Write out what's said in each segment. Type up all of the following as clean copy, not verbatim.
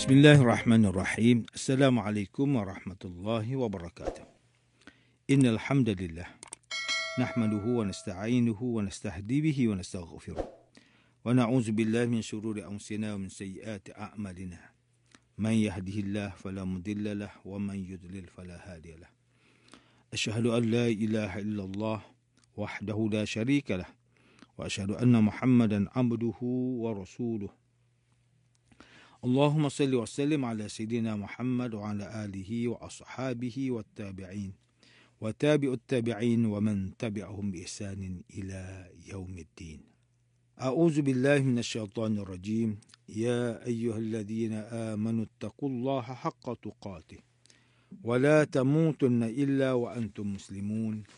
Bismillahirrahmanirrahim. Assalamualaikum warahmatullahi wabarakatuh. Innal hamdalillah nahmaduhu wa nasta'inuhu wa nastahdi bihi wa nastaghfiruh. Wa na'udzu billahi min shururi anfusina wa min sayyiati a'malina. Man yahdihillahu fala mudilla lahu wa man yudlil fala hadiya lahu. Asyhadu an la ilaha illallah wahdahu la syarika lah wa asyhadu anna Muhammadan abduhu wa rasuluh. Allahumma salli wa sallim ala Sayyidina Muhammad wa ala alihi wa ashabihi wa tabi'in wa tabi'ut tabi'in wa man tabi'ahum bi ihsanin ila yaumiddin. A'udzu billahi minasyaitonir rajim. Ya ayyuhalladzina amanu taqullaha haqqa tuqatih wa la tamutunna illa wa antum muslimun.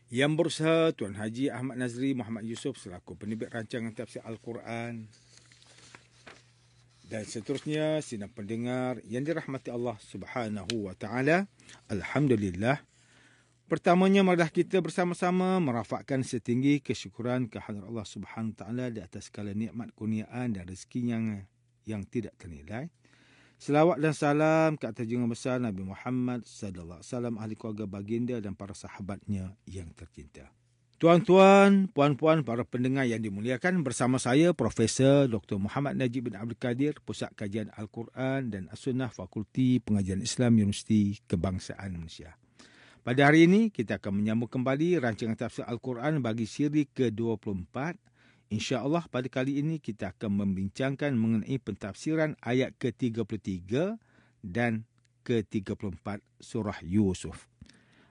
Yang berusaha Tuan Haji Ahmad Nazri Muhammad Yusof selaku penerbit rancangan tafsir Al-Quran dan seterusnya, sidang pendengar yang dirahmati Allah Subhanahu wa taala. Alhamdulillah. Pertamanya, marilah kita bersama-sama merafakkan setinggi kesyukuran kehadrat Allah Subhanahu wa taala di atas segala nikmat kurniaan dan rezeki yang tidak ternilai. Selawat dan salam ke atas junjungan besar Nabi Muhammad sallallahu alaihi wasallam, ahli keluarga baginda dan para sahabatnya yang tercinta. Tuan-tuan, puan-puan, para pendengar yang dimuliakan, bersama saya Profesor Dr. Muhammad Najib bin Abdul Kadir, Pusat Kajian Al-Quran dan As-Sunnah, Fakulti Pengajian Islam Universiti Kebangsaan Malaysia. Pada hari ini, kita akan menyambung kembali rancangan tafsir Al-Quran bagi siri ke-24. InsyaAllah pada kali ini kita akan membincangkan mengenai pentafsiran ayat ke-33 dan ke-34 surah Yusuf.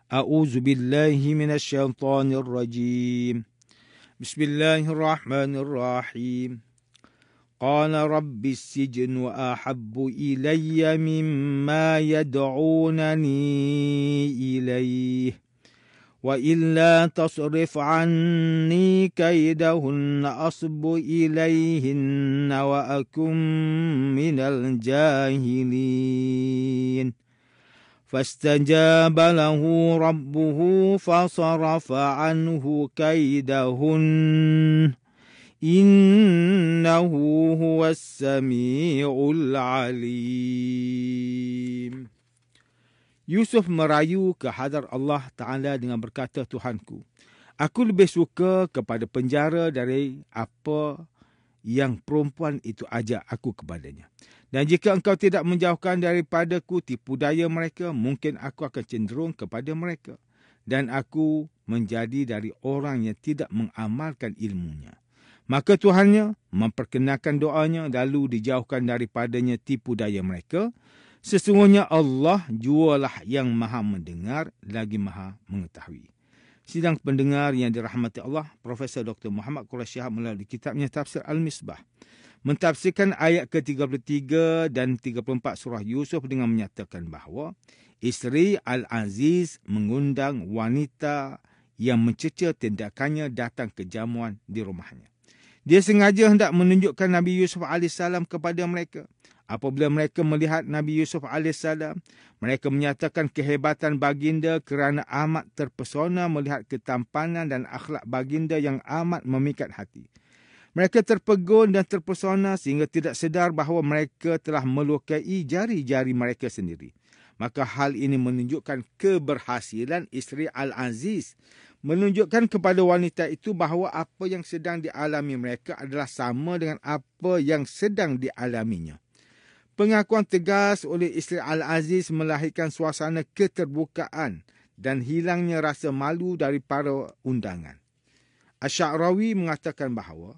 A'udzu billahi minasyaitonir rajim. Bismillahirrahmanirrahim. Qala rabbis sijnu ahabbu ilayya mimma yad'unani ilayhi wa illa tasrif anni kaidahunna asbu ilayhinna wa akum minal jahilin. فاستجاب له ربه فصرف عنه كيدهن إنه هو السميع العليم. Yusuf merayu ke hadrat Allah Ta'ala dengan berkata, Tuhanku, aku lebih suka kepada penjara dari apa yang perempuan itu ajak aku kepadanya. Dan jika engkau tidak menjauhkan daripadaku tipu daya mereka, mungkin aku akan cenderung kepada mereka. Dan aku menjadi dari orang yang tidak mengamalkan ilmunya. Maka Tuhannya memperkenalkan doanya, lalu dijauhkan daripadanya tipu daya mereka. Sesungguhnya Allah jualah yang maha mendengar, lagi maha mengetahui. Sidang pendengar yang dirahmati Allah, Profesor Dr. Muhammad Quraisy Shihab melalui kitabnya Tafsir Al-Misbah mentafsirkan ayat ke-33 dan 34 surah Yusuf dengan menyatakan bahawa isteri Al-Aziz mengundang wanita yang mencerca tindakannya datang ke jamuan di rumahnya. Dia sengaja hendak menunjukkan Nabi Yusuf AS kepada mereka. Apabila mereka melihat Nabi Yusuf AS, mereka menyatakan kehebatan baginda kerana amat terpesona melihat ketampanan dan akhlak baginda yang amat memikat hati. Mereka terpegun dan terpesona sehingga tidak sedar bahawa mereka telah melukai jari-jari mereka sendiri. Maka hal ini menunjukkan keberhasilan isteri Al-Aziz, menunjukkan kepada wanita itu bahawa apa yang sedang dialami mereka adalah sama dengan apa yang sedang dialaminya. Pengakuan tegas oleh isteri Al-Aziz melahirkan suasana keterbukaan dan hilangnya rasa malu dari para undangan. Asy-Sya'rawi mengatakan bahawa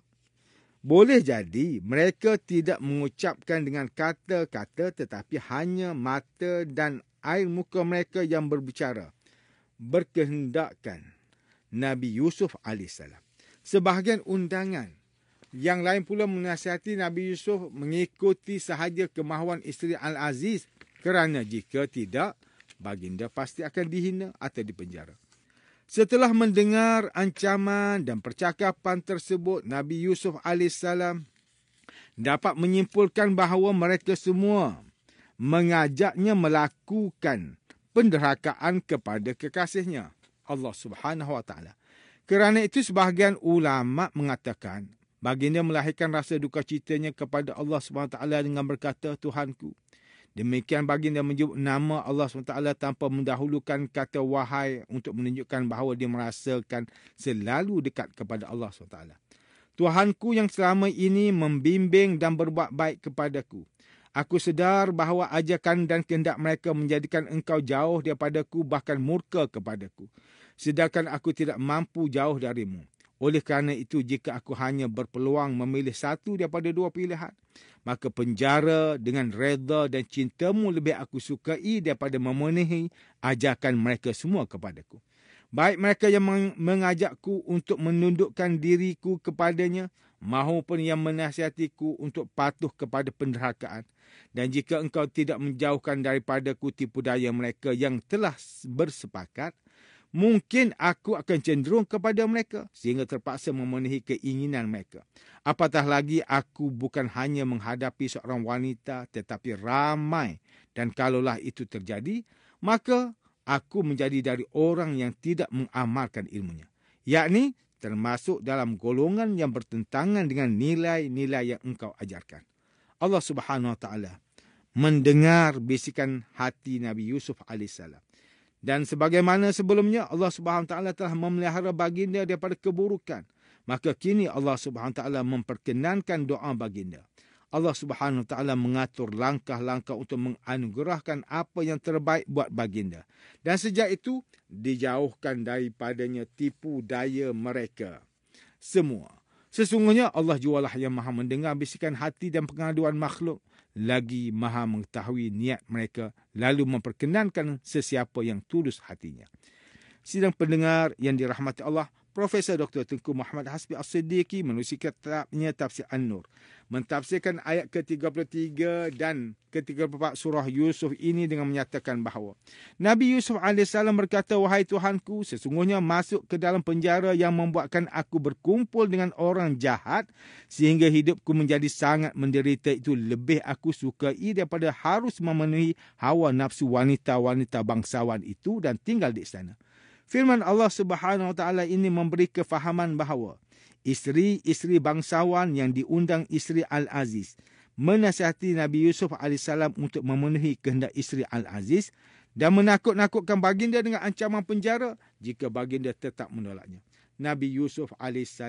boleh jadi mereka tidak mengucapkan dengan kata-kata tetapi hanya mata dan air muka mereka yang berbicara, berkehendakkan Nabi Yusuf AS. Sebahagian undangan yang lain pula menasihati Nabi Yusuf mengikuti sahaja kemahuan isteri Al-Aziz kerana jika tidak, baginda pasti akan dihina atau dipenjara. Setelah mendengar ancaman dan percakapan tersebut, Nabi Yusuf AS dapat menyimpulkan bahawa mereka semua mengajaknya melakukan penderhakaan kepada kekasihnya, Allah Subhanahu Wa Taala. Kerana itu sebahagian ulama mengatakan Baginda melahirkan rasa duka citanya kepada Allah SWT dengan berkata, Tuhanku. Demikian baginda menyebut nama Allah SWT tanpa mendahulukan kata wahai untuk menunjukkan bahawa dia merasakan selalu dekat kepada Allah SWT. Tuhanku yang selama ini membimbing dan berbuat baik kepadaku. Aku sedar bahawa ajakan dan kehendak mereka menjadikan engkau jauh daripadaku, bahkan murka kepadaku. Sedangkan aku tidak mampu jauh darimu. Oleh kerana itu, jika aku hanya berpeluang memilih satu daripada dua pilihan, maka penjara dengan reda dan cintamu lebih aku sukai daripada memenuhi ajakan mereka semua kepadaku. Baik mereka yang mengajakku untuk menundukkan diriku kepadanya, maupun yang menasihatiku untuk patuh kepada penderhakaan. Dan jika engkau tidak menjauhkan daripadaku tipu daya mereka yang telah bersepakat, mungkin aku akan cenderung kepada mereka sehingga terpaksa memenuhi keinginan mereka. Apatah lagi aku bukan hanya menghadapi seorang wanita tetapi ramai, dan kalaulah itu terjadi, maka aku menjadi dari orang yang tidak mengamalkan ilmunya, yakni termasuk dalam golongan yang bertentangan dengan nilai-nilai yang engkau ajarkan. Allah Subhanahu Wa Taala mendengar bisikan hati Nabi Yusuf AS. Dan sebagaimana sebelumnya, Allah Subhanahu Wa Taala telah memelihara baginda daripada keburukan. Maka kini Allah Subhanahu Wa Taala memperkenankan doa baginda. Allah Subhanahu Wa Taala mengatur langkah-langkah untuk menganugerahkan apa yang terbaik buat baginda. Dan sejak itu, dijauhkan daripadanya tipu daya mereka semua. Sesungguhnya Allah jualah yang maha mendengar bisikan hati dan pengaduan makhluk, lagi maha mengetahui niat mereka, lalu memperkenankan sesiapa yang tulus hatinya. Sidang pendengar yang dirahmati Allah, Profesor Dr. Tengku Muhammad Hasbi As-Siddiqi menulis kitabnya Tafsir An-Nur, mentafsirkan ayat ke-33 dan ke-34 surah Yusuf ini dengan menyatakan bahawa Nabi Yusuf AS berkata, wahai Tuhanku, sesungguhnya masuk ke dalam penjara yang membuatkan aku berkumpul dengan orang jahat sehingga hidupku menjadi sangat menderita itu lebih aku sukai daripada harus memenuhi hawa nafsu wanita-wanita bangsawan itu dan tinggal di istana. Firman Allah Subhanahu Wa Taala ini memberi kefahaman bahawa isteri-isteri bangsawan yang diundang isteri Al-Aziz menasihati Nabi Yusuf AS untuk memenuhi kehendak isteri Al-Aziz dan menakut-nakutkan baginda dengan ancaman penjara jika baginda tetap menolaknya. Nabi Yusuf AS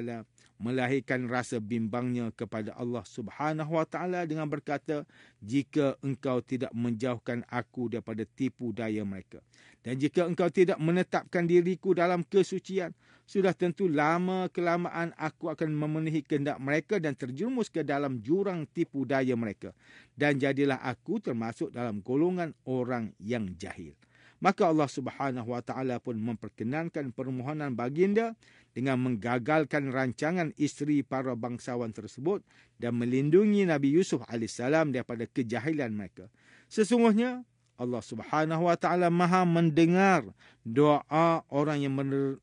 melahirkan rasa bimbangnya kepada Allah Subhanahu Wa Taala dengan berkata, jika engkau tidak menjauhkan aku daripada tipu daya mereka, dan jika engkau tidak menetapkan diriku dalam kesucian, sudah tentu lama-kelamaan aku akan memenuhi kehendak mereka dan terjerumus ke dalam jurang tipu daya mereka. Dan jadilah aku termasuk dalam golongan orang yang jahil. Maka Allah Subhanahu Wa Taala pun memperkenankan permohonan baginda dengan menggagalkan rancangan isteri para bangsawan tersebut dan melindungi Nabi Yusuf AS daripada kejahilan mereka. Sesungguhnya Allah Subhanahu Wa Taala maha mendengar doa orang yang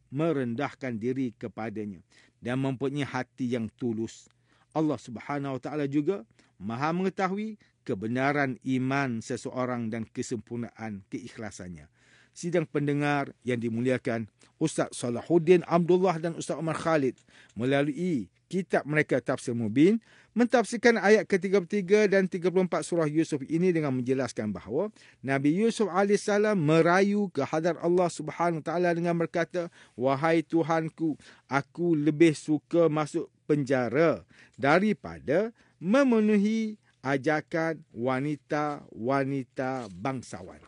merendahkan diri kepadanya dan mempunyai hati yang tulus. Allah Subhanahu Wa Taala juga maha mengetahui kebenaran iman seseorang dan kesempurnaan keikhlasannya. Sidang pendengar yang dimuliakan, Ustaz Salahuddin Abdullah dan Ustaz Omar Khalid melalui kitab mereka Tafsir Mubin mentafsirkan ayat ke-33 dan 34 surah Yusuf ini dengan menjelaskan bahawa Nabi Yusuf AS merayu ke hadrat Allah Subhanahu Taala dengan berkata, wahai Tuhanku, aku lebih suka masuk penjara daripada memenuhi ajakan wanita-wanita bangsawan.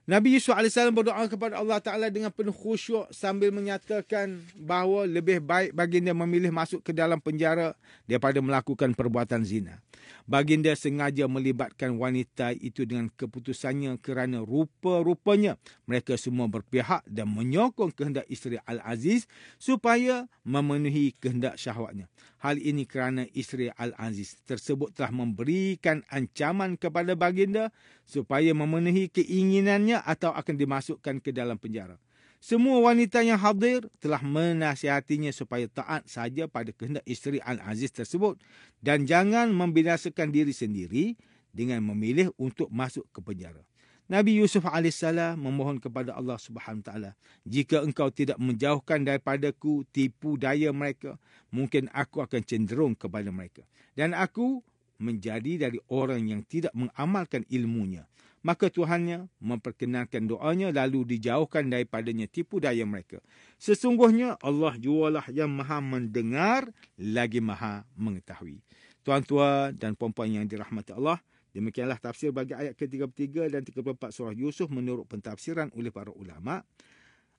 Nabi Yusuf AS berdoa kepada Allah Ta'ala dengan penuh khusyuk sambil menyatakan bahawa lebih baik baginda memilih masuk ke dalam penjara daripada melakukan perbuatan zina. Baginda sengaja melibatkan wanita itu dengan keputusannya kerana rupa-rupanya mereka semua berpihak dan menyokong kehendak isteri Al-Aziz supaya memenuhi kehendak syahwatnya. Hal ini kerana isteri Al-Aziz tersebut telah memberikan ancaman kepada baginda supaya memenuhi keinginannya atau akan dimasukkan ke dalam penjara. Semua wanita yang hadir telah menasihatinya supaya taat saja pada kehendak isteri Al-Aziz tersebut dan jangan membinasakan diri sendiri dengan memilih untuk masuk ke penjara. Nabi Yusuf AS memohon kepada Allah Subhanahu Wa Taala, jika engkau tidak menjauhkan daripadaku tipu daya mereka, mungkin aku akan cenderung kepada mereka. Dan aku menjadi dari orang yang tidak mengamalkan ilmunya. Maka Tuhannya memperkenankan doanya, lalu dijauhkan daripadanya tipu daya mereka. Sesungguhnya Allah jualah yang maha mendengar lagi maha mengetahui. Tuan-tuan dan puan-puan yang dirahmati Allah, demikianlah tafsir bagi ayat ke-33 dan 34 surah Yusuf menurut pentafsiran oleh para ulama.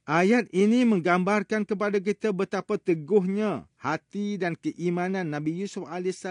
Ayat ini menggambarkan kepada kita betapa teguhnya hati dan keimanan Nabi Yusuf AS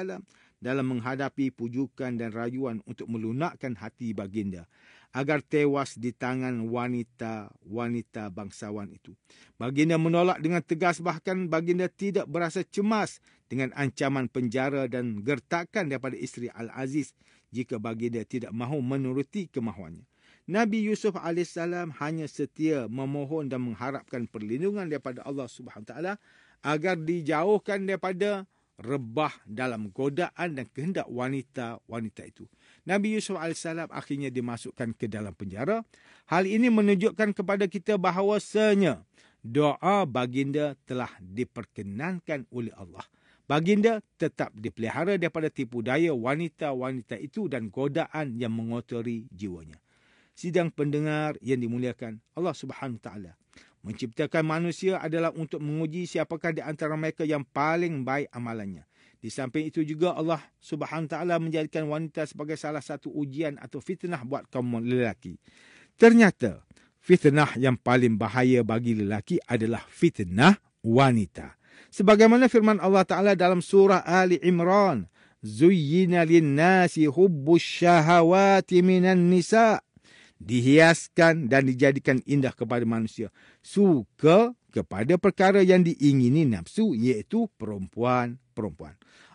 dalam menghadapi pujukan dan rayuan untuk melunakkan hati baginda agar tewas di tangan wanita-wanita bangsawan itu. Baginda menolak dengan tegas, bahkan baginda tidak berasa cemas dengan ancaman penjara dan gertakan daripada isteri Al-Aziz jika baginda tidak mahu menuruti kemahuannya. Nabi Yusuf AS hanya setia memohon dan mengharapkan perlindungan daripada Allah Subhanahu Wa Taala agar dijauhkan daripada rebah dalam godaan dan kehendak wanita-wanita itu. Nabi Yusuf AS akhirnya dimasukkan ke dalam penjara. Hal ini menunjukkan kepada kita bahawasanya doa baginda telah diperkenankan oleh Allah. Baginda tetap dipelihara daripada tipu daya wanita-wanita itu dan godaan yang mengotori jiwanya. Sidang pendengar yang dimuliakan Allah Subhanahu Wa Taala, menciptakan manusia adalah untuk menguji siapakah di antara mereka yang paling baik amalannya. Di samping itu juga Allah Subhanahu Wa Taala menjadikan wanita sebagai salah satu ujian atau fitnah buat kaum lelaki. Ternyata fitnah yang paling bahaya bagi lelaki adalah fitnah wanita. Sebagaimana firman Allah Taala dalam surah Ali Imran, "Zuyyina lin-nasi hubbus syahawati minan nisa." Dihiaskan dan dijadikan indah kepada manusia suka kepada perkara yang diingini nafsu, iaitu perempuan.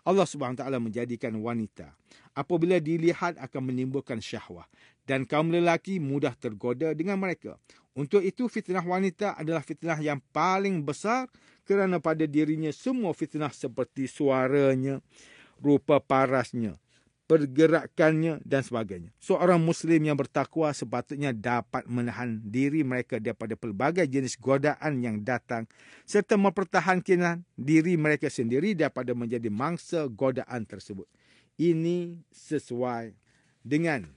Allah Subhanahu Wa Taala menjadikan wanita apabila dilihat akan menimbulkan syahwah, dan kaum lelaki mudah tergoda dengan mereka. Untuk itu fitnah wanita adalah fitnah yang paling besar, kerana pada dirinya semua fitnah seperti suaranya, rupa parasnya, pergerakannya dan sebagainya. Seorang Muslim yang bertakwa sepatutnya dapat menahan diri mereka daripada pelbagai jenis godaan yang datang serta mempertahankan diri mereka sendiri daripada menjadi mangsa godaan tersebut. Ini sesuai dengan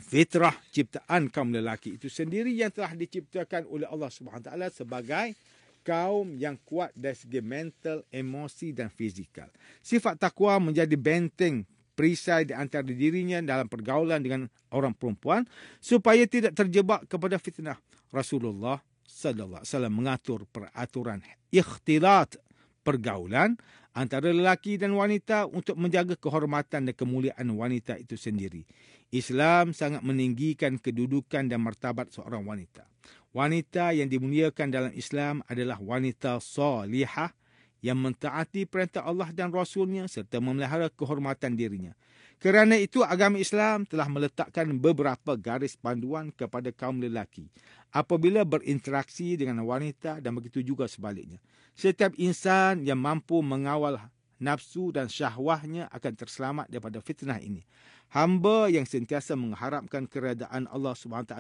fitrah ciptaan kaum lelaki itu sendiri yang telah diciptakan oleh Allah Subhanahu Wa Taala sebagai kaum yang kuat dari segi mental, emosi dan fizikal. Sifat takwa menjadi benteng perisai di antara dirinya dalam pergaulan dengan orang perempuan supaya tidak terjebak kepada fitnah. Rasulullah sallallahu alaihi wasallam mengatur peraturan ikhtilat, pergaulan antara lelaki dan wanita untuk menjaga kehormatan dan kemuliaan wanita itu sendiri. Islam sangat meninggikan kedudukan dan martabat seorang wanita. Wanita yang dimuliakan dalam Islam adalah wanita salihah yang mentaati perintah Allah dan Rasulnya serta memelihara kehormatan dirinya. Kerana itu agama Islam telah meletakkan beberapa garis panduan kepada kaum lelaki apabila berinteraksi dengan wanita dan begitu juga sebaliknya. Setiap insan yang mampu mengawal nafsu dan syahwahnya akan terselamat daripada fitnah ini. Hamba yang sentiasa mengharapkan keredaan Allah SWT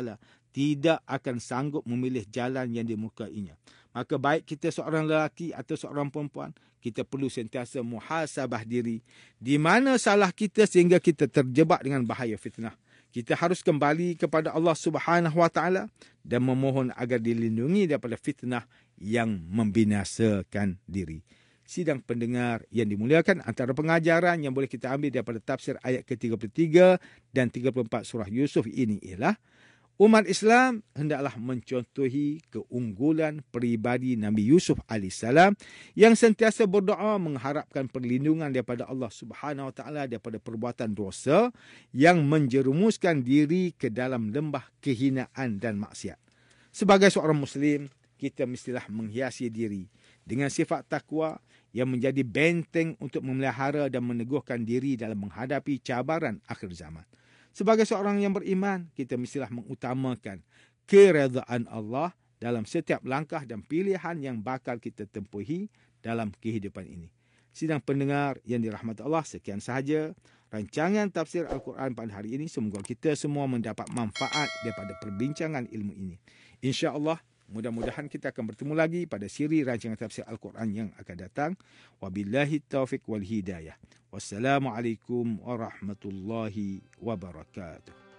tidak akan sanggup memilih jalan yang dimurkainya. Maka baik kita seorang lelaki atau seorang perempuan, kita perlu sentiasa muhasabah diri. Di mana salah kita sehingga kita terjebak dengan bahaya fitnah. Kita harus kembali kepada Allah SWT dan memohon agar dilindungi daripada fitnah yang membinasakan diri. Sidang pendengar yang dimuliakan, antara pengajaran yang boleh kita ambil daripada tafsir ayat ke-33 dan 34 surah Yusuf ini ialah umat Islam hendaklah mencontohi keunggulan peribadi Nabi Yusuf AS yang sentiasa berdoa mengharapkan perlindungan daripada Allah Subhanahu Wa Taala daripada perbuatan dosa yang menjerumuskan diri ke dalam lembah kehinaan dan maksiat. Sebagai seorang Muslim, kita mestilah menghiasi diri dengan sifat takwa yang menjadi benteng untuk memelihara dan meneguhkan diri dalam menghadapi cabaran akhir zaman. Sebagai seorang yang beriman, kita mestilah mengutamakan keredaan Allah dalam setiap langkah dan pilihan yang bakal kita tempuhi dalam kehidupan ini. Sidang pendengar yang dirahmati Allah, sekian sahaja rancangan tafsir Al-Quran pada hari ini. Semoga kita semua mendapat manfaat daripada perbincangan ilmu ini. InsyaAllah, mudah-mudahan kita akan bertemu lagi pada siri rancangan tafsir Al-Quran yang akan datang. Wabillahi taufiq wal hidayah. Wassalamualaikum warahmatullahi wabarakatuh.